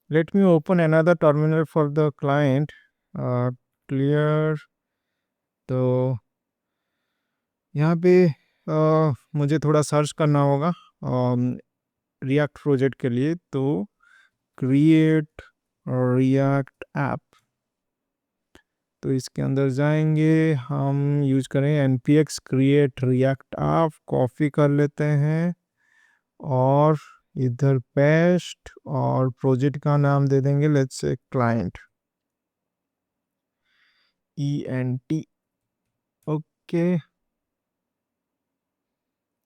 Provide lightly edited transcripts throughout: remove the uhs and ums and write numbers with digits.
Let me open another terminal for the client. Clear. तो यहाँ पे मुझे थोड़ा सर्च करना होगा रिएक्ट प्रोजेक्ट के लिए। तो क्रिएट रिएक्ट ऐप, तो इसके अंदर जाएंगे, हम यूज करें npx create react app, copy कर लेते हैं और इधर पेस्ट, और प्रोजेक्ट का नाम दे देंगे let's say client ENT। Okay,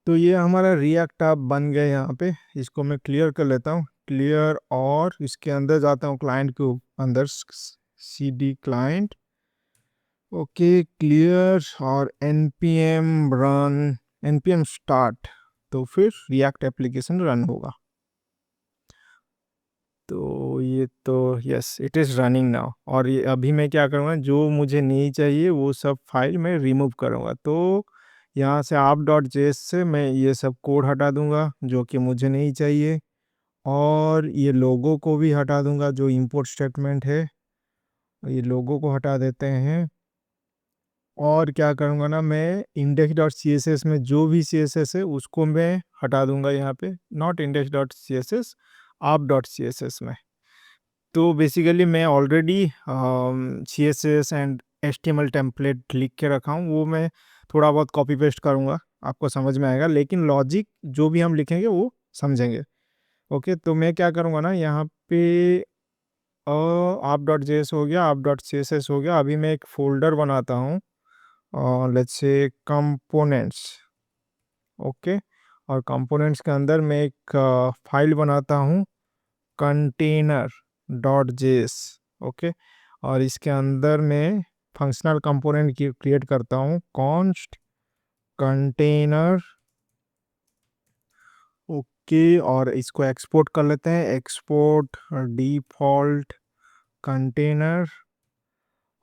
तो ये हमारा रिएक्ट ऐप बन गया। यहाँ पे इसको मैं क्लियर कर लेता हूँ, क्लियर, और इसके अंदर जाता हूँ क्लाइंट के अंदर, cd क्लाइंट। ओके, क्लियर, और npm रन, npm स्टार्ट, तो फिर रिएक्ट एप्लीकेशन रन होगा। तो ये तो yes it is running now. और ये अभी मैं क्या करूँगा, जो मुझे नहीं चाहिए वो सब फाइल मैं रिमूव करूँगा। तो यहाँ से app.js से मैं ये सब कोड हटा दूँगा जो कि मुझे नहीं चाहिए, और ये लोगो को भी हटा दूँगा जो इंपोर्ट स्टेटमेंट है, ये लोगो को हटा देते हैं। और क्या करूँगा ना, मैं index.css में जो भी css है उसको मैं हटा दूँगा यहाँ पे, नॉट index.css, app.css में। तो बेसिकली मैं already CSS and HTML template लिख के रखा हूँ, वो मैं थोड़ा बहुत कॉपी पेस्ट करूँगा, आपको समझ में आएगा, लेकिन लॉजिक जो भी हम लिखेंगे वो समझेंगे। ओके, तो मैं क्या करूँगा ना, यहाँ पे app.js हो गया, app.css हो गया। अभी मैं एक फोल्डर बनाता हूँ, लेट्स से कंपोनेंट्स। ओके, और कंपोनेंट्स के अंदर मैं एक फाइल बनाता हूँ, कंटेनर डॉट जेएस। ओके, और इसके अंदर मैं फंक्शनल कंपोनेंट क्रिएट करता हूँ, कॉन्स्ट कंटेनर। ओके, और इसको एक्सपोर्ट कर लेते हैं, एक्सपोर्ट डिफॉल्ट कंटेनर,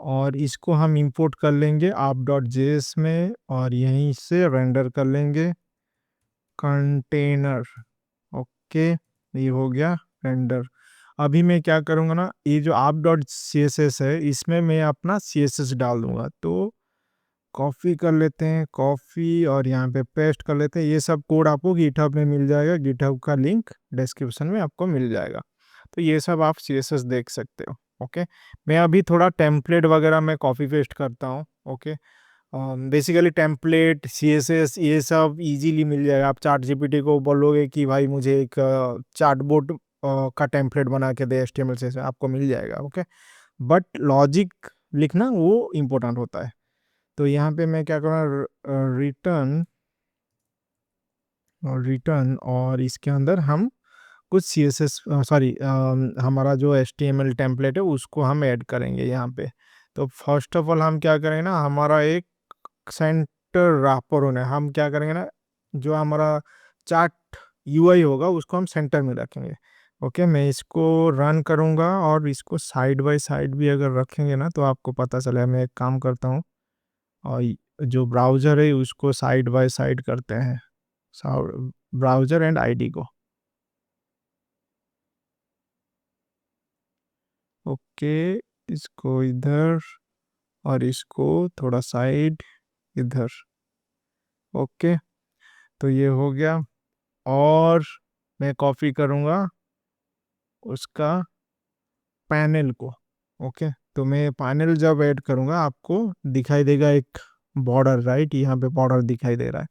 और इसको हम इंपोर्ट कर लेंगे app.js में, और यहीं से रेंडर कर लेंगे कंटेनर। ओके, ये हो गया रेंडर। अभी मैं क्या करूँगा ना, ये जो app.css है इसमें मैं अपना css डाल दूंगा। तो कॉपी कर लेते हैं, कॉपी, और यहाँ पे पेस्ट कर लेते हैं। ये सब कोड आपको गिटहब में मिल जाएगा, गिटहब का लिंक डिस्क्रिप्शन में आपको मिल जाएगा। तो ये सब आप css देख सकते हो। ओके, मैं अभी थोड़ा टेम्पलेट वगैरह मैं कॉपी पेस्ट करता हूँ। ओके, बेसिकली टेम्पलेट CSS ये सब इजीली मिल जाएगा। आप चार्ट जीपीटी को बोलोगे कि भाई मुझे एक चार्ट बोर्ड का टेम्पलेट बना के दे HTML से, आपको मिल जाएगा। ओके, बट लॉजिक लिखना वो इम्पोर्टेंट होता है। तो यहाँ पे मैं क्या करूँगा, रिटर्न, रिटर्न, और इसके अंदर हम कुछ CSS सॉरी हमारा जो HTML टेम्पलेट है उसको हम ऐड करेंगे यहाँ पे। तो फर्स्ट ऑफ ऑल हम क्या करेंगे ना, हमारा एक सेंटर रैपर होना है। हम क्या करेंगे ना, जो हमारा चार्ट UI होगा उसको हम सेंटर में रखेंगे। ओके, मैं इसको रन करूँगा, और इसको साइड बाय साइड भी अगर रखेंगे ना तो आपको पता चलेगा। मैं एक काम करता हूँ, और जो ब्राउज़र है उसको साइड बाय साइड करते हैं, ब्राउज़र एंड ID को। ओके, इसको इधर, और इसको थोड़ा साइड इधर। ओके, तो ये हो गया, और मैं कॉपी करूँगा उसका पैनल को। ओके, तो मैं पैनल जब ऐड करूँगा आपको दिखाई देगा एक बॉर्डर, राइट, यहाँ पे बॉर्डर दिखाई दे रहा है।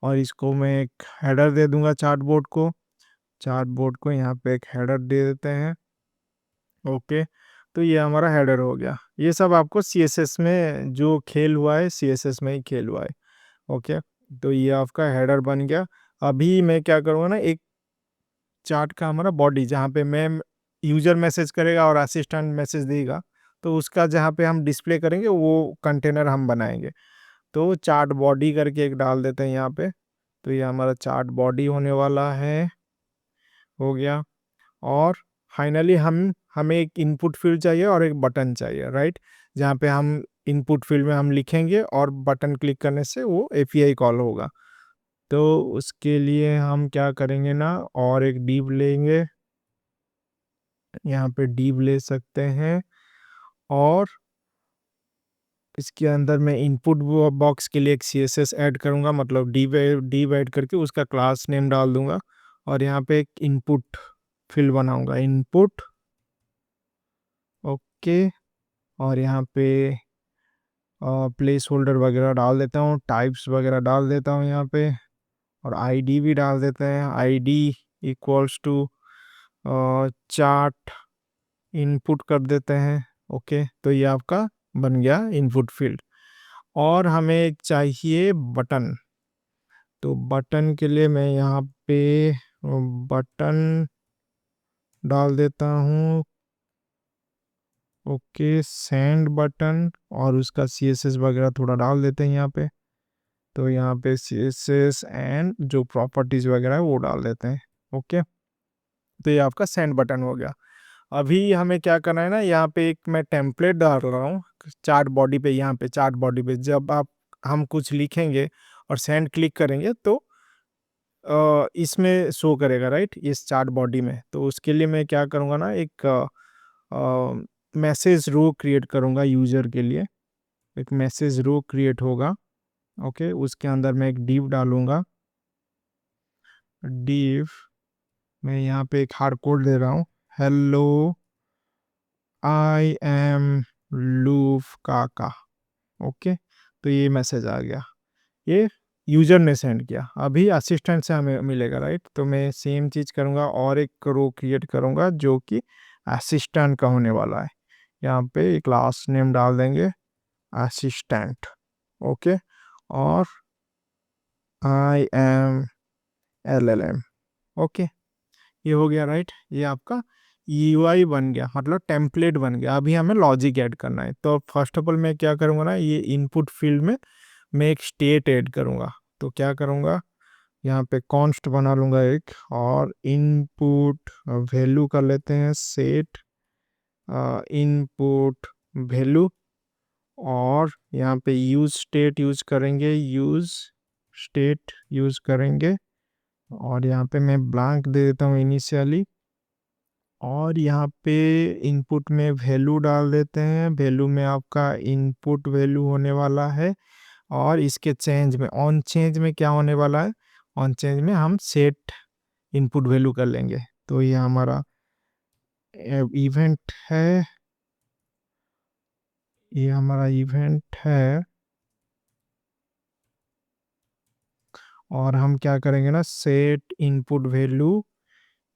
और इसको मैं एक हेडर दे दूंगा चार्ट बोर्ड को, चार्ट बोर्ड को यहाँ पे एक हेडर दे देते हैं। ओके, तो ये हमारा हेडर हो गया। ये सब आपको CSS में जो खेल हुआ है CSS में ही खेल हुआ है। ओके, तो ये आपका हेडर बन गया। अभी मैं क्या करूँगा ना, एक चार्ट का हमारा बॉडी जहाँ पे मैं यूजर मैसेज करेगा और असिस्टेंट मैसेज देगा, तो उसका जहाँ पे हम डिस्प्ले करेंगे वो कंटेनर हम बनाएंगे। तो चार्ट बॉडी करके एक डाल देते हैं यहाँ पे। तो ये हमारा चार्ट बॉडी होने वाला है, हो गया। और फाइनली हमें एक इनपुट फील्ड चाहिए और एक बटन चाहिए, राइट, जहाँ पे हम इनपुट फील्ड में हम लिखेंगे और बटन क्लिक करने से वो API कॉल होगा। तो उसके लिए हम क्या करेंगे ना, और एक डिव लेंगे, यहाँ पे div ले सकते हैं और इसके अंदर मैं इनपुट बॉक्स के लिए एक CSS ऐड करूँगा, मतलब div ऐड करके उसका क्लास नेम डाल दूंगा और यहाँ पे एक इनपुट फील्ड बनाऊंगा, इनपुट। ओके, और यहाँ पे प्लेस होल्डर वगैरह डाल देता हूँ, टाइप्स वगैरह डाल देता हूँ यहाँ पे, और आईडी भी डाल देते हैं, ID equals to chart input कर देते हैं। ओके, तो ये आपका बन गया इनपुट फील्ड। और हमें एक चाहिए बटन, तो बटन के लिए मैं यहाँ पे बटन डाल देता हूँ। ओके, सेंड बटन, और उसका CSS वगैरह थोड़ा डाल देते हैं यहाँ पे। तो यहाँ पे CSS एंड जो प्रॉपर्टीज वगैरह है वो डाल देते हैं। ओके, तो ये आपका सेंड बटन हो गया। अभी हमें क्या करना है ना, यहाँ पे एक मैं टेम्पलेट डाल रहा हूँ चार्ट बॉडी पे। यहाँ पे चार्ट बॉडी पे जब हम कुछ लिखेंगे और सेंड क्लिक करेंगे तो इसमें शो करेगा, राइट, इस चार्ट बॉडी में। तो उसके लिए मैं क्या करूँगा ना, एक मैसेज रो क्रिएट करूँगा यूजर के लिए। एक मैसेज रो क्रिएट होगा। ओके, उसके अंदर मैं एक div डालूंगा। div मैं यहाँ पे एक हार्ड कोड दे रहा हूँ, हेलो आई एम लूफ काका। ओके, तो ये मैसेज आ गया, ये यूजर ने सेंड किया। अभी असिस्टेंट से हमें मिलेगा, राइट। तो मैं सेम चीज करूंगा और एक रो क्रिएट करूंगा जो कि असिस्टेंट का होने वाला है। यहाँ पे क्लास नेम डाल देंगे असिस्टेंट। ओके, और आई एम LLM। ओके, ये हो गया, राइट। ये आपका UI बन गया, मतलब टेम्पलेट बन गया। अभी हमें लॉजिक ऐड करना है। तो फर्स्ट ऑफ ऑल मैं क्या करूँगा ना, ये इनपुट फील्ड में मैं एक स्टेट ऐड करूँगा। तो क्या करूँगा, यहाँ पे कॉन्स्ट बना लूँगा एक, और इनपुट वैल्यू कर लेते हैं सेट इनपुट वैल्यू। और यहाँ पे यूज स्टेट यूज करेंगे, यूज स्टेट यूज करेंगे। और यहाँ पे मैं ब्लैंक दे देता हूँ इनिशियली। और यहाँ पे इनपुट में वैल्यू डाल देते हैं, वैल्यू में आपका इनपुट वैल्यू होने वाला है। और इसके चेंज में, ऑन चेंज में क्या होने वाला है, ऑन चेंज में हम सेट इनपुट वैल्यू कर लेंगे। तो ये हमारा इवेंट है, ये हमारा इवेंट है। और हम क्या करेंगे ना, set input value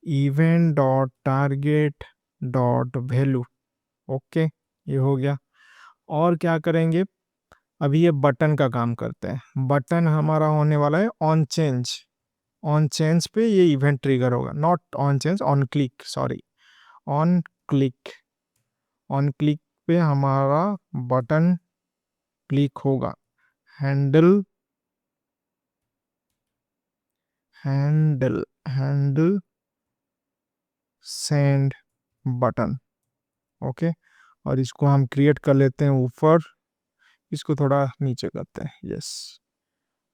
event dot target dot value. Okay, ये हो गया। और क्या करेंगे, अभी ये बटन का काम करते हैं। बटन हमारा होने वाला है ऑन चेंज। ऑन चेंज पे ये इवेंट ट्रिगर होगा, not on change, on click, sorry, on click. On click पे हमारा बटन क्लिक होगा। Handle handle handle send button. Okay, और इसको हम क्रिएट कर लेते हैं ऊपर, इसको थोड़ा नीचे करते हैं, यस।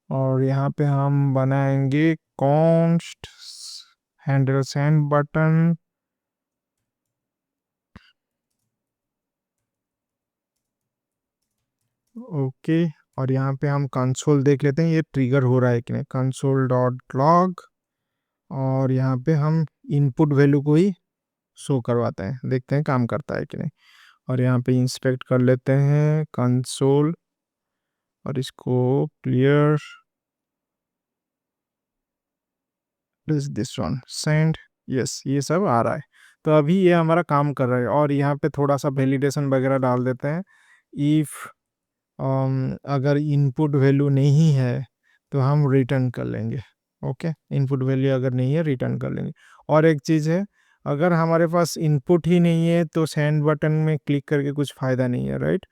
और यहाँ पे हम बनाएंगे const handle send button. Okay, और यहाँ पे हम कंसोल देख लेते हैं ये ट्रिगर हो रहा है कि नहीं, कंसोल डॉट लॉग। और यहाँ पे हम इनपुट वैल्यू को ही शो करवाते हैं, देखते हैं काम करता है कि नहीं। और यहाँ पे इंस्पेक्ट कर लेते हैं कंसोल, और इसको clear this one send, yes, ये सब आ रहा है। तो अभी ये हमारा काम कर रहा है। और यहाँ पे थोड़ा सा वैलिडेशन वगैरह डाल देते हैं। इफ अगर इनपुट वैल्यू नहीं है तो हम रिटर्न कर लेंगे। ओके, इनपुट वैल्यू अगर नहीं है रिटर्न कर लेंगे। और एक चीज़ है, अगर हमारे पास इनपुट ही नहीं है तो सेंड बटन में क्लिक करके कुछ फ़ायदा नहीं है, राइट।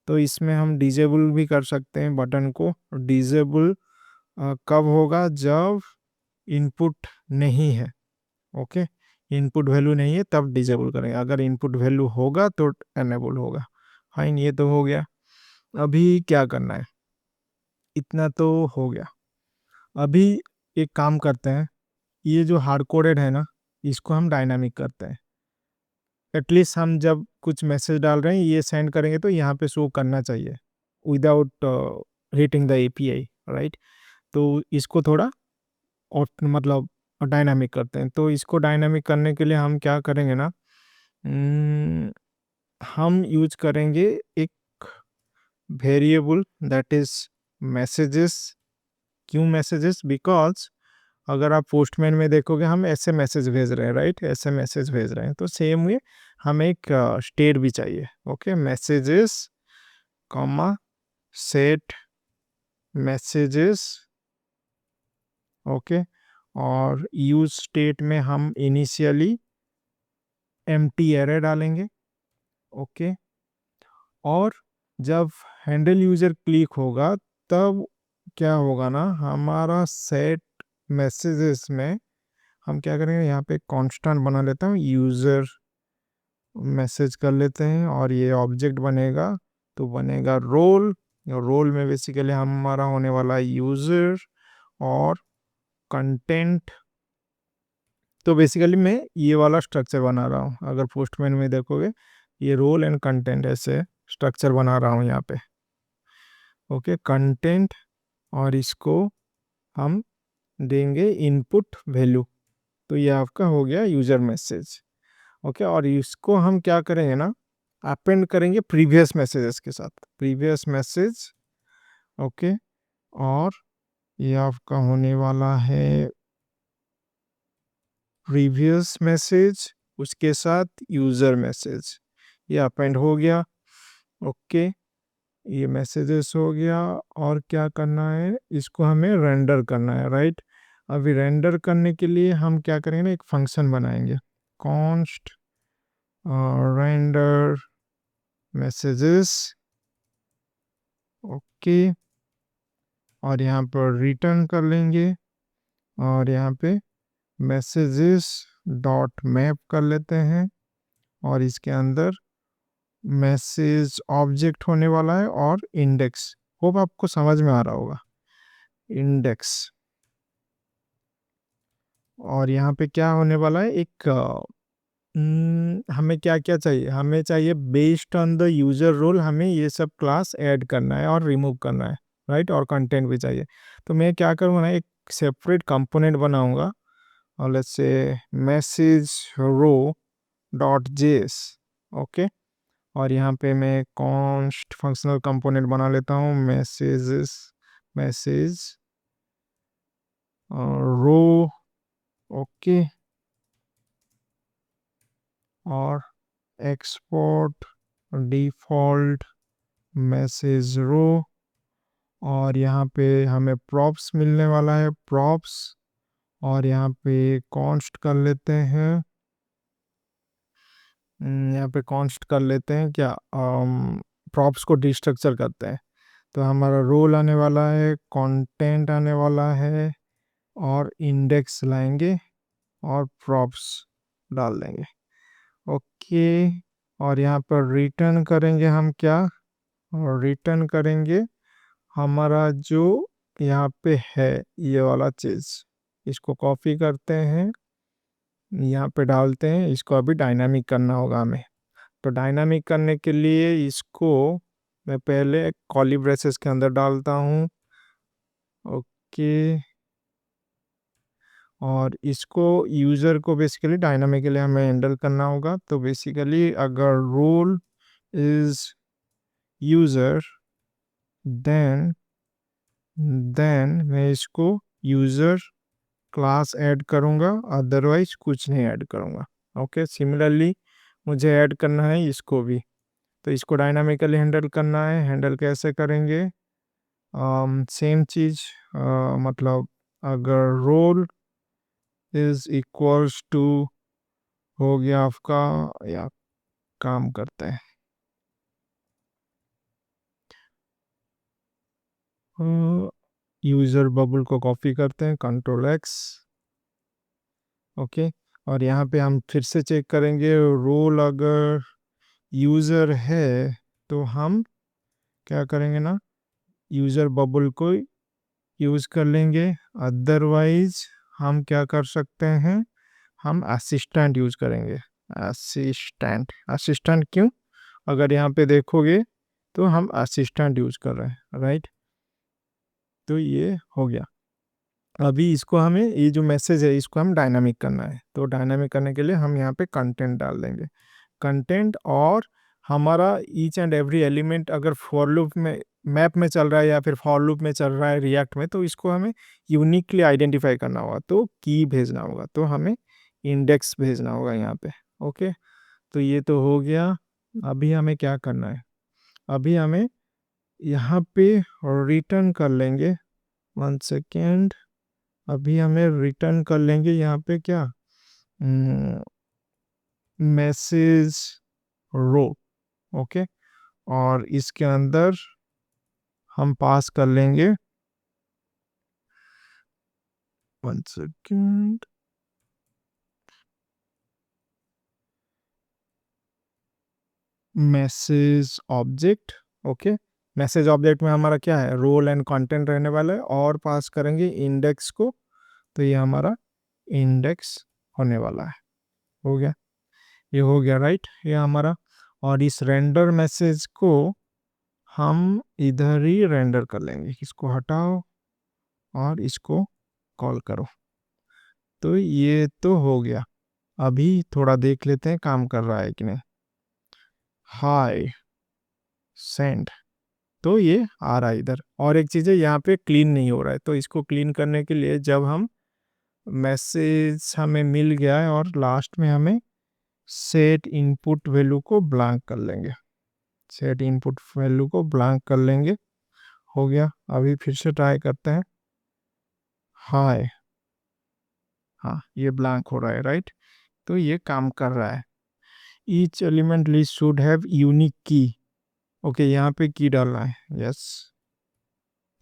तो इसमें हम डिजेबल भी कर सकते हैं बटन को। डिजेबल कब होगा, जब इनपुट नहीं है। ओके, इनपुट वैल्यू नहीं है तब डिजेबल करेंगे, अगर इनपुट वैल्यू होगा तो एनेबल होगा। फाइन, ये तो हो गया। अभी क्या करना है, इतना तो हो गया। अभी एक काम करते हैं, ये जो हार्ड कोडेड है ना, इसको हम डायनामिक करते हैं। एटलीस्ट हम जब कुछ मैसेज डाल रहे हैं ये सेंड करेंगे तो यहाँ पे शो करना चाहिए without hitting the API, right. तो इसको थोड़ा और मतलब डायनामिक करते हैं। तो इसको डायनामिक करने के लिए हम क्या करेंगे ना, हम यूज करेंगे एक वेरिएबल दैट इज मैसेजेस। क्यों मैसेजेस? बिकॉज अगर आप पोस्टमैन में देखोगे हम ऐसे मैसेज भेज रहे हैं, राइट, ऐसे मैसेज भेज रहे हैं। तो सेम वे हमें एक स्टेट भी चाहिए। Okay, messages comma set messages. Okay, और यूज स्टेट में हम इनिशियली एम्प्टी एरे डालेंगे। ओके, और जब हैंडल यूजर क्लिक होगा तब क्या होगा ना, हमारा सेट मैसेजेस में हम क्या करेंगे, यहाँ पे कांस्टेंट बना लेता हूँ, यूजर मैसेज कर लेते हैं और ये ऑब्जेक्ट बनेगा। तो बनेगा रोल। रोल में बेसिकली हमारा होने वाला यूजर और कंटेंट। तो बेसिकली मैं ये वाला स्ट्रक्चर बना रहा हूँ। अगर पोस्टमैन में देखोगे ये रोल एंड कंटेंट ऐसे स्ट्रक्चर बना रहा हूँ यहाँ पे। ओके, कंटेंट, और इसको हम देंगे इनपुट वैल्यू। तो ये आपका हो गया यूजर मैसेज। ओके, और इसको हम क्या करेंगे ना, अपेंड करेंगे प्रीवियस मैसेजेस के साथ, प्रीवियस मैसेज। ओके, और ये आपका होने वाला है प्रीवियस मैसेज उसके साथ यूज़र मैसेज। ये अपेंड हो गया। ओके, ये मैसेजेस हो गया। और क्या करना है, इसको हमें रेंडर करना है, राइट। अभी रेंडर करने के लिए हम क्या करेंगे ना, एक फंक्शन बनाएंगे, कॉन्स्ट रेंडर मैसेजेस। ओके, और यहाँ पर रिटर्न कर लेंगे और यहाँ पे मैसेजेस डॉट मैप कर लेते हैं और इसके अंदर मैसेज ऑब्जेक्ट होने वाला है और इंडेक्स। होप आपको समझ में आ रहा होगा, इंडेक्स। और यहाँ पे क्या होने वाला है, एक हमें क्या क्या चाहिए, हमें चाहिए based on the user role हमें ये सब क्लास ऐड करना है और रिमूव करना है, राइट, और कंटेंट भी चाहिए। तो मैं क्या करूँगा ना, एक सेपरेट कंपोनेंट बनाऊंगा और let's say message row dot JS. Okay, और यहाँ पे मैं कॉन्स्ट फंक्शनल कंपोनेंट बना लेता हूँ, मैसेजेस मैसेज रो। ओके, और एक्सपोर्ट डिफ़ॉल्ट मैसेज रो। और यहाँ पे हमें प्रॉप्स मिलने वाला है, प्रॉप्स। और यहाँ पे कॉन्स्ट कर लेते हैं, यहाँ पे कॉन्स्ट कर लेते हैं क्या, प्रॉप्स को डिस्ट्रक्चर करते हैं। तो हमारा रोल आने वाला है, कंटेंट आने वाला है, और इंडेक्स लाएंगे और प्रॉप्स डाल देंगे। ओके, और यहाँ पर रिटर्न करेंगे हम क्या, और रिटर्न करेंगे हमारा जो यहाँ पे है ये वाला चीज़। इसको कॉपी करते हैं, यहाँ पे डालते हैं, इसको अभी डायनामिक करना होगा हमें। तो डायनामिक करने के लिए इसको मैं पहले कॉली ब्रेसेस के अंदर डालता हूँ। ओके, और इसको यूज़र को बेसिकली डायनामिकली हमें हैंडल करना होगा। तो बेसिकली अगर रोल इज़ यूज़र देन मैं इसको यूज़र क्लास ऐड करूँगा, अदरवाइज कुछ नहीं ऐड करूँगा। ओके, सिमिलरली मुझे ऐड करना है इसको भी। तो इसको डायनामिकली हैंडल करना है। हैंडल कैसे करेंगे, सेम चीज़, मतलब अगर रोल इज़ इक्वल्स टू हो गया आपका, या काम करते हैं, यूज़र बबल को कॉपी करते हैं, कंट्रोल एक्स। ओके, और यहाँ पे हम फिर से चेक करेंगे, रोल अगर यूज़र है तो हम क्या करेंगे ना, यूज़र बबल को यूज़ कर लेंगे। अदरवाइज हम क्या कर सकते हैं, हम असिस्टेंट यूज़ करेंगे। असिस्टेंट, असिस्टेंट क्यों? अगर यहाँ पे देखोगे तो हम असिस्टेंट यूज कर रहे हैं, राइट। तो ये हो गया। अभी इसको हमें, ये जो मैसेज है इसको हम डायनामिक करना है, तो डायनामिक करने के लिए हम यहाँ पे कंटेंट डाल देंगे, कंटेंट। और हमारा ईच एंड एवरी एलिमेंट अगर फॉर लूप में, मैप में चल रहा है या फिर फॉर लूप में चल रहा है रिएक्ट में, तो इसको हमें यूनिकली आइडेंटिफाई करना होगा, तो की भेजना होगा, तो हमें इंडेक्स भेजना होगा यहाँ पे। ओके, तो ये तो हो गया। अभी हमें क्या करना है, अभी हमें यहाँ पे रिटर्न कर लेंगे, 1 सेकेंड। अभी हमें रिटर्न कर लेंगे यहाँ पे क्या, मैसेज रो। ओके, और इसके अंदर हम पास कर लेंगे, 1 second, message object. Okay, message object में हमारा क्या है, रोल एंड कंटेंट रहने वाला है, और पास करेंगे इंडेक्स को, तो ये हमारा इंडेक्स होने वाला है। हो गया, ये हो गया, राइट, ये हमारा। और इस रेंडर मैसेज को हम इधर ही रेंडर कर लेंगे, इसको हटाओ और इसको कॉल करो, तो ये तो हो गया। अभी थोड़ा देख लेते हैं काम कर रहा है कि नहीं। हाय सेंड, तो ये आ रहा है इधर। और एक चीज़ है, यहाँ पे क्लीन नहीं हो रहा है, तो इसको क्लीन करने के लिए जब हम मैसेज हमें मिल गया है और लास्ट में हमें सेट इनपुट वैल्यू को ब्लैंक कर लेंगे, सेट इनपुट वैल्यू को ब्लैंक कर लेंगे। हो गया। अभी फिर से ट्राई करते हैं, हाय, हाँ ये ब्लैंक हो रहा है, राइट, तो ये काम कर रहा है। Each element list should have unique की। ओके, यहाँ पे की डालना है, यस,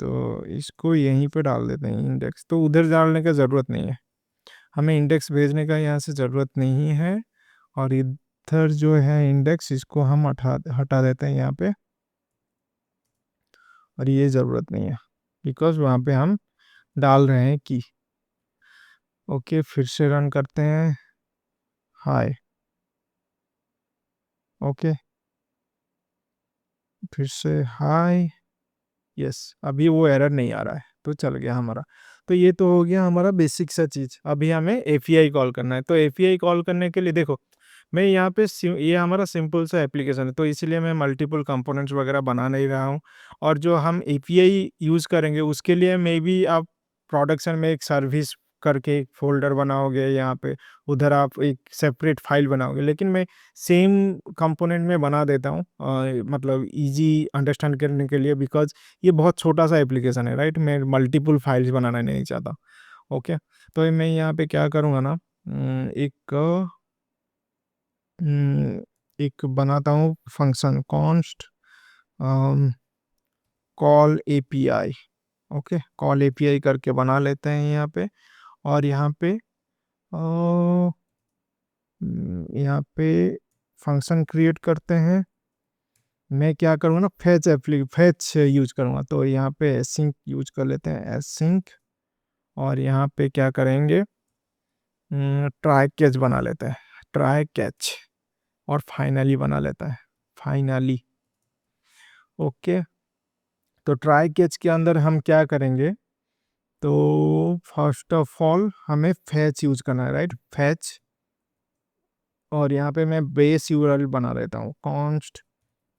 तो इसको यहीं पे डाल देते हैं इंडेक्स, तो उधर डालने का ज़रूरत नहीं है, हमें इंडेक्स भेजने का यहाँ से ज़रूरत नहीं है। और इधर जो है इंडेक्स, इसको हम हटा देते हैं यहाँ पे, और ये ज़रूरत नहीं है बिकॉज वहाँ पे हम डाल रहे हैं की। ओके, फिर से रन करते हैं, हाय, ओके, फिर से हाय, यस, अभी वो एरर नहीं आ रहा है, तो चल गया हमारा। तो ये तो हो गया हमारा बेसिक सा चीज़। अभी हमें एपीआई कॉल करना है, तो एपीआई कॉल करने के लिए देखो, मैं यहाँ पे ये हमारा सिंपल सा एप्लीकेशन है, तो इसलिए मैं मल्टीपल कंपोनेंट्स वगैरह बना नहीं रहा हूँ। और जो हम एपीआई यूज़ करेंगे उसके लिए मे बी आप प्रोडक्शन में एक सर्विस करके एक फ़ोल्डर बनाओगे यहाँ पे, उधर आप एक सेपरेट फ़ाइल बनाओगे, लेकिन मैं सेम कंपोनेंट में बना देता हूँ, मतलब ईज़ी अंडरस्टैंड करने के लिए, बिकॉज़ ये बहुत छोटा-सा एप्लीकेशन है, राइट? मैं मल्टीपल फाइल्स बनाना नहीं चाहता। ओके, तो मैं यहाँ पे क्या करूँगा ना, एक बनाता हूँ function const call API. Okay, call API करके बना लेते हैं यहाँ पे। और यहाँ पे फंक्शन क्रिएट करते हैं। मैं क्या करूँगा ना, फैच यूज करूँगा, तो यहाँ पे एसिंक यूज कर लेते हैं, एसिंक। और यहाँ पे क्या करेंगे, ट्राई कैच बना लेते हैं, ट्राई कैच। और फाइनली बना लेता है, फाइनली। ओके, तो ट्राई कैच के अंदर हम क्या करेंगे, तो फर्स्ट ऑफ ऑल हमें फैच यूज करना है, राइट, फैच। और यहाँ पे मैं बेस यूआरएल बना लेता हूँ, कॉन्स्ट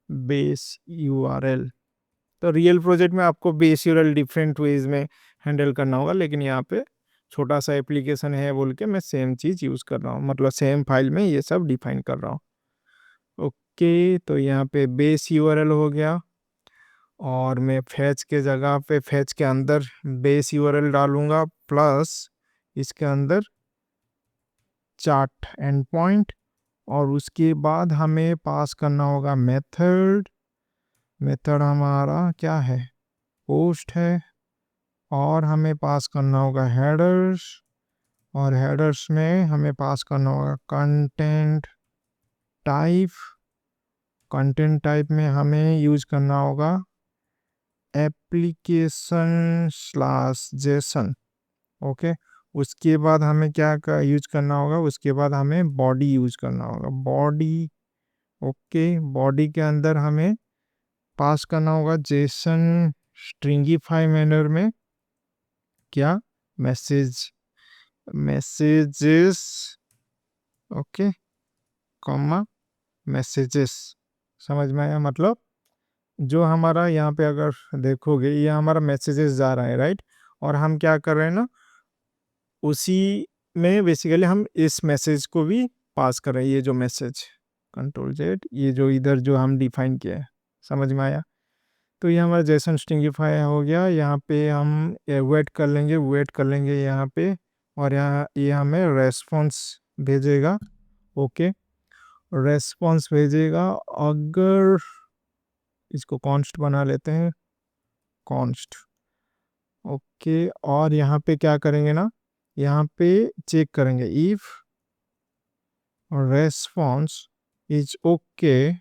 बेस यूआरएल। तो रियल प्रोजेक्ट में आपको बेस यूआरएल डिफरेंट वेज में हैंडल करना होगा, लेकिन यहाँ पे छोटा सा एप्लीकेशन है बोल के मैं सेम चीज़ यूज़ कर रहा हूँ, मतलब सेम फाइल में ये सब डिफाइन कर रहा हूँ। ओके, तो यहाँ पे बेस यूआरएल हो गया, और मैं फैच के जगह पे, फैच के अंदर बेस यूआरएल डालूंगा, प्लस इसके अंदर चार्ट एंड पॉइंट। और उसके बाद हमें पास करना होगा मेथड। मेथड हमारा क्या है, पोस्ट है। और हमें पास करना होगा हेडर्स, और हेडर्स में हमें पास करना होगा कंटेंट टाइप। कंटेंट टाइप में हमें यूज करना होगा एप्लीकेशन स्लैश जेसन। ओके, उसके बाद हमें क्या यूज करना होगा, उसके बाद हमें बॉडी यूज करना होगा, बॉडी। ओके, बॉडी के अंदर हमें पास करना होगा जेसन स्ट्रिंगीफाई मैनर में क्या, message, messages. Okay, comma messages. समझ में आया? मतलब जो हमारा यहाँ पे अगर देखोगे ये हमारा मैसेजेस जा रहा है, राइट। और हम क्या कर रहे हैं ना, उसी में बेसिकली हम इस मैसेज को भी पास कर रहे हैं, ये जो मैसेज कंट्रोल जेड, ये जो इधर जो हम डिफाइन किया है। समझ में आया? तो ये हमारा जेसन स्ट्रिंगिफाई हो गया। यहाँ पे हम वेट कर लेंगे, वेट कर लेंगे यहाँ पे, और यहाँ ये हमें रेस्पॉन्स भेजेगा। ओके, रेस्पॉन्स भेजेगा। अगर इसको कॉन्स्ट बना लेते हैं, कॉन्स्ट। ओके, और यहाँ पे क्या करेंगे ना, यहाँ पे चेक करेंगे if response is okay,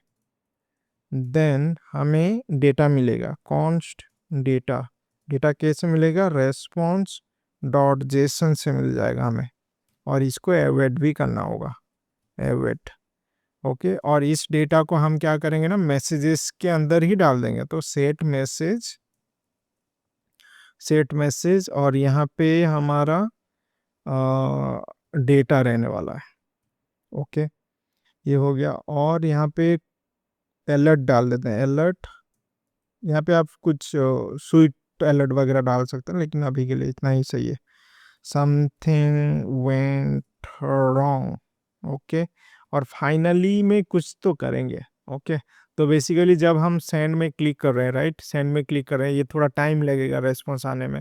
then हमें डेटा मिलेगा, कॉन्स्ट डेटा। डेटा कैसे मिलेगा, रेस्पॉन्स डॉट जेसन से मिल जाएगा हमें, और इसको एवेट भी करना होगा, एवेट। ओके, और इस डेटा को हम क्या करेंगे ना, मैसेजेस के अंदर ही डाल देंगे। तो सेट मैसेज, सेट मैसेज, और यहाँ पे हमारा डेटा रहने वाला है। ओके, ये हो गया। और यहाँ पे अलर्ट डाल देते हैं, अलर्ट। यहाँ पे आप कुछ स्वीट अलर्ट वगैरह डाल सकते हैं, लेकिन अभी के लिए इतना ही सही है। Something went wrong. ओके, और फाइनली में कुछ तो करेंगे। ओके, तो बेसिकली जब हम सेंड में क्लिक कर रहे हैं, राइट, सेंड में क्लिक कर रहे हैं, ये थोड़ा टाइम लगेगा रेस्पॉन्स आने में।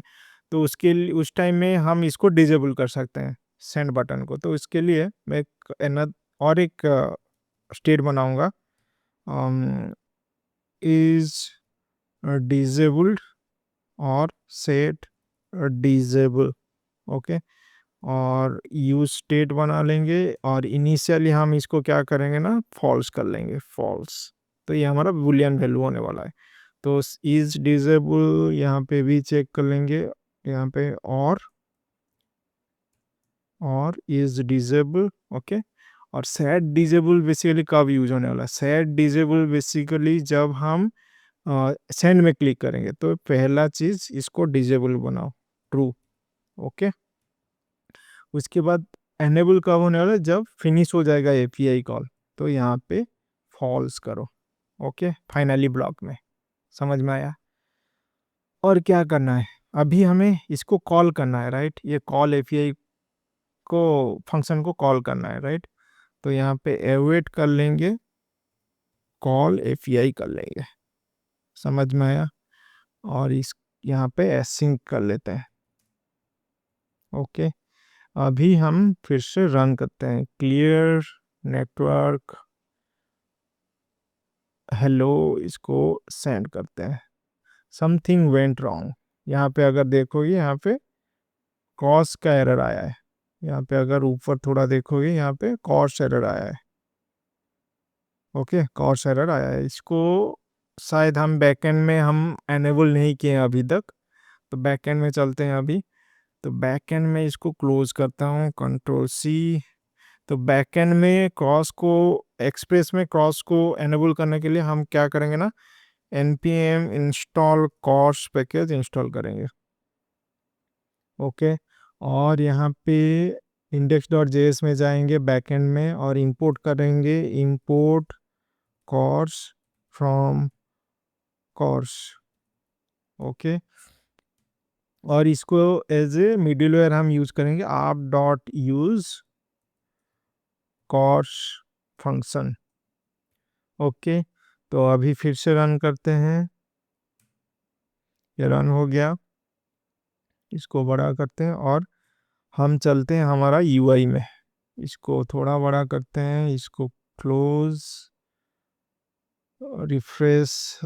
तो उसके लिए उस टाइम में हम इसको डिजेबल कर सकते हैं, सेंड बटन को। तो इसके लिए मैं और एक स्टेट बनाऊंगा, इज डिजेबल्ड और सेट डिजेबल। ओके, और यूज स्टेट बना लेंगे, और इनिशियली हम इसको क्या करेंगे ना, फॉल्स कर लेंगे, फॉल्स। तो ये हमारा बुलियन वैल्यू होने वाला है। तो इज डिजेबल यहाँ पे भी चेक कर लेंगे, यहाँ पे और इज डिजेबल। ओके, और सेट डिजेबल बेसिकली कब यूज होने वाला है, सेट डिजेबल बेसिकली जब हम सेंड में क्लिक करेंगे। तो पहला चीज इसको डिजेबल बनाओ, ट्रू। ओके, उसके बाद एनेबल कब होने वाला है, जब फिनिश हो जाएगा एपीआई कॉल। तो यहाँ पे फॉल्स करो। ओके, फाइनली ब्लॉक में। समझ में आया? और क्या करना है, अभी हमें इसको कॉल करना है, राइट। ये कॉल एपीआई को, फंक्शन को कॉल करना है, राइट। तो यहाँ पे एवेट कर लेंगे, कॉल एपीआई कर लेंगे। समझ में आया? और इस यहाँ पे एसिंक कर लेते हैं। ओके, अभी हम फिर से रन करते हैं, क्लियर नेटवर्क हेलो, इसको सेंड करते हैं। समथिंग वेंट रॉन्ग, यहाँ पे अगर देखोगे यहाँ पे कॉस का एरर आया है। यहाँ पे अगर ऊपर थोड़ा देखोगे, यहाँ पे कॉस एरर आया है। ओके, कॉस एरर आया है, इसको शायद हम बैकएंड में हम एनेबल नहीं किए हैं अभी तक। तो बैकएंड में चलते हैं अभी। तो बैकएंड में इसको क्लोज करता हूँ, कंट्रोल सी। तो बैकएंड में क्रॉस को, एक्सप्रेस में क्रॉस को एनेबल करने के लिए हम क्या करेंगे ना, npm install cors package install करेंगे। ओके, और यहाँ पे index.js में जाएंगे बैकएंड में, और इंपोर्ट करेंगे, import cors from cors. Okay, और इसको एज ए मिडिलवेयर हम यूज करेंगे, app dot use cors function. Okay, तो अभी फिर से रन करते हैं, ये रन हो गया। इसको बड़ा करते हैं, और हम चलते हैं हमारा यूआई में। इसको थोड़ा बड़ा करते हैं, इसको क्लोज, रिफ्रेश।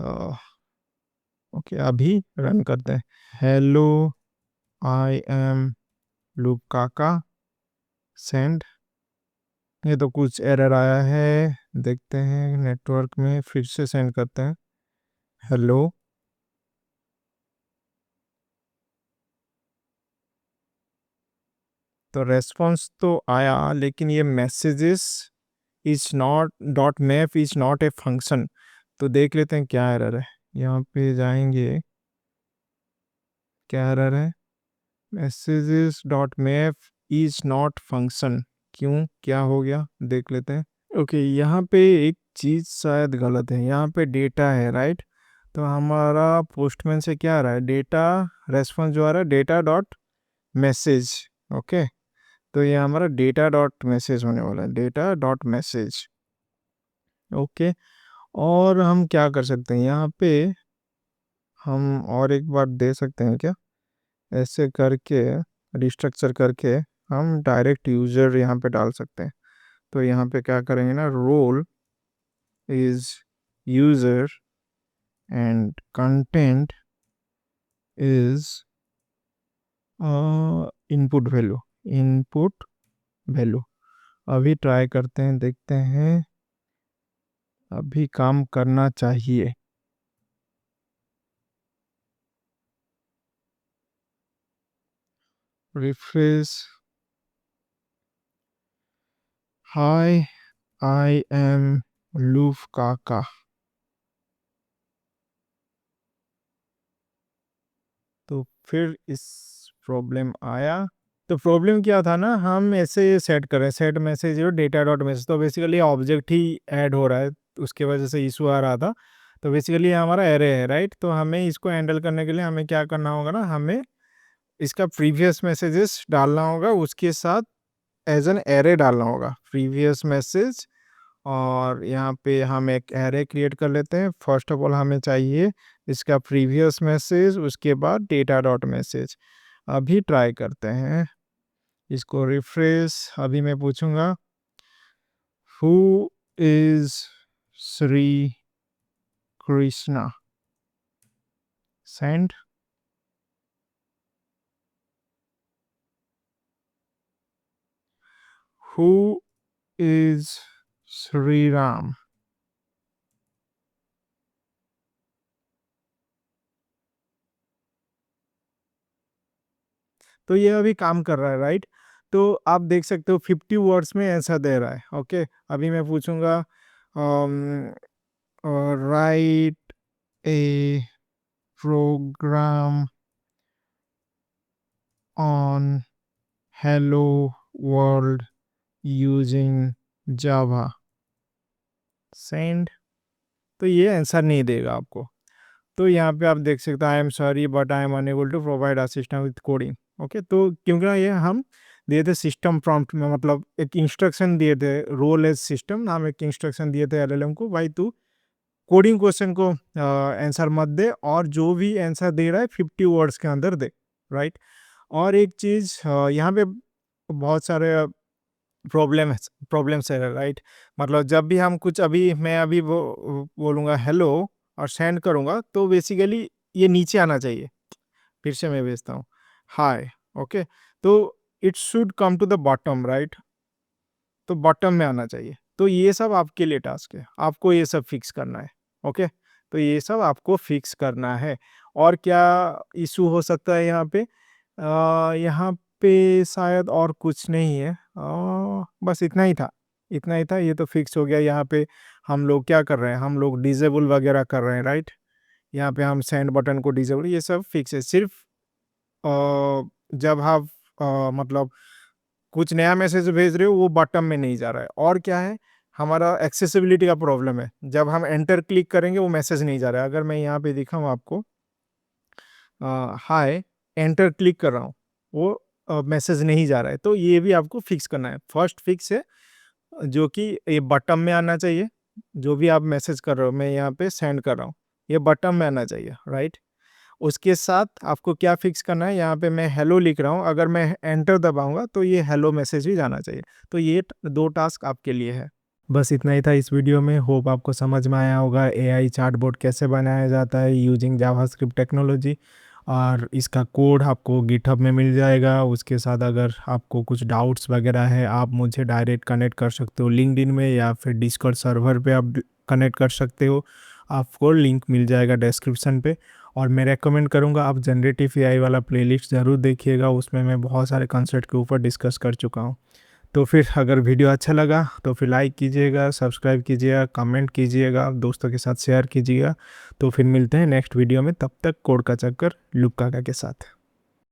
ओके, अभी रन करते हैं, हेलो आई एम लुकाका, सेंड। ये तो कुछ एरर आया है, देखते हैं नेटवर्क में, फिर से सेंड करते हैं, हेलो। तो रेस्पॉन्स तो आया, लेकिन ये messages is not dot map is not a function. तो देख लेते हैं क्या एरर है। यहाँ पे जाएंगे, क्या एरर है, messages dot map is not function. क्यों, क्या हो गया, देख लेते हैं। ओके, यहाँ पे एक चीज़ शायद गलत है। यहाँ पे डेटा है, राइट। तो हमारा पोस्टमैन से क्या आ रहा है, डेटा, रेस्पॉन्स जो आ रहा है डेटा डॉट मैसेज। ओके, तो ये हमारा डेटा डॉट मैसेज होने वाला है, डेटा डॉट मैसेज। ओके, और हम क्या कर सकते हैं यहाँ पे, हम और एक बार दे सकते हैं क्या, ऐसे करके रिस्ट्रक्चर करके हम डायरेक्ट यूज़र यहाँ पे डाल सकते हैं। तो यहाँ पे क्या करेंगे ना, role is user and content is input value, input value. अभी ट्राई करते हैं, देखते हैं, अभी काम करना चाहिए। रिफ्रेश, हाय आई एम लूफ काका। तो फिर इस प्रॉब्लम आया। तो प्रॉब्लम क्या था ना, हम ऐसे सेट कर रहे हैं, सेट मैसेज और डेटा डॉट मैसेज, तो बेसिकली ऑब्जेक्ट ही ऐड हो रहा है, उसके वजह से इशू आ रहा था। तो बेसिकली ये हमारा एरे है, राइट। तो हमें इसको हैंडल करने के लिए हमें क्या करना होगा ना, हमें इसका प्रीवियस मैसेजेस डालना होगा, उसके साथ एज एन एरे डालना होगा, प्रीवियस मैसेज। और यहाँ पे हम एक एरे क्रिएट कर लेते हैं। फर्स्ट ऑफ ऑल हमें चाहिए इसका प्रीवियस मैसेज, उसके बाद डेटा डॉट मैसेज। अभी ट्राई करते हैं इसको रिफ्रेश। अभी मैं पूछूंगा who is Shri Krishna, send. Who is Shri Ram. तो ये अभी काम कर रहा है, राइट। तो आप देख सकते हो 50 वर्ड्स में ऐसा दे रहा है। ओके, अभी मैं पूछूंगा write a program on hello world using Java, send. तो ये आंसर नहीं देगा आपको। तो यहाँ पे आप देख सकते हो I am sorry but I am unable to provide assistance with coding. Okay, तो क्योंकि ना ये हम दिए थे सिस्टम प्रॉम्प्ट में, मतलब एक इंस्ट्रक्शन दिए थे, रोल एज सिस्टम नाम एक इंस्ट्रक्शन दिए थे एलएलएम को, भाई तू कोडिंग क्वेश्चन को आंसर मत दे, और जो भी आंसर दे रहा है 50 वर्ड्स के अंदर दे, राइट। और एक चीज़ यहाँ पे बहुत सारे प्रॉब्लम्स है, राइट। मतलब जब भी हम कुछ, अभी मैं अभी वो बोलूँगा हेलो और सेंड करूँगा, तो बेसिकली ये नीचे आना चाहिए। फिर से मैं भेजता हूँ हाय। ओके, तो it should come to the bottom, right. तो बॉटम में आना चाहिए। तो ये सब आपके लिए टास्क है, आपको ये सब फिक्स करना है। ओके, तो ये सब आपको फिक्स करना है। और क्या इशू हो सकता है यहाँ पे, यहाँ पे शायद और कुछ नहीं है। बस इतना ही था, इतना ही था। ये तो फिक्स हो गया। यहाँ पे हम लोग क्या कर रहे हैं, हम लोग डिजेबल वगैरह कर रहे हैं, राइट। यहाँ पे हम सेंड बटन को डिजेबल, ये सब फिक्स है। सिर्फ जब आप मतलब कुछ नया मैसेज भेज रहे हो, वो बॉटम में नहीं जा रहा है। और क्या है, हमारा एक्सेसिबिलिटी का प्रॉब्लम है। जब हम एंटर क्लिक करेंगे वो मैसेज नहीं जा रहा है। अगर मैं यहाँ पे दिखाऊँ आपको, हाय, एंटर क्लिक कर रहा हूँ, वो मैसेज नहीं जा रहा है। तो ये भी आपको फिक्स करना है। फर्स्ट फिक्स है जो कि ये बॉटम में आना चाहिए। जो भी आप मैसेज कर रहे हो, मैं यहाँ पे सेंड कर रहा हूँ, ये बॉटम में आना चाहिए, राइट। उसके साथ आपको क्या फिक्स करना है, यहाँ पे मैं हेलो लिख रहा हूँ, अगर मैं एंटर दबाऊंगा तो ये हेलो मैसेज भी जाना चाहिए। तो ये दो टास्क आपके लिए है। बस इतना ही था इस वीडियो में। होप आपको समझ में आया होगा एआई चैटबॉट कैसे बनाया जाता है यूजिंग जावास्क्रिप्ट टेक्नोलॉजी। और इसका कोड आपको गिटहब में मिल जाएगा। उसके साथ अगर आपको कुछ डाउट्स वगैरह है, आप मुझे डायरेक्ट कनेक्ट कर सकते हो लिंक्डइन में, या फिर डिस्कॉर्ड सर्वर पे आप कनेक्ट कर सकते हो। आपको लिंक मिल जाएगा डिस्क्रिप्शन पे। और मैं रेकमेंड करूँगा आप जनरेटिव एआई वाला प्लेलिस्ट ज़रूर देखिएगा, उसमें मैं बहुत सारे कंसेप्ट के ऊपर डिस्कस कर चुका हूँ। तो फिर अगर वीडियो अच्छा लगा तो फिर लाइक कीजिएगा, सब्सक्राइब कीजिएगा, कमेंट कीजिएगा, दोस्तों के साथ शेयर कीजिएगा। तो फिर मिलते हैं नेक्स्ट वीडियो में, तब तक कोड का चक्कर लुक काका के साथ।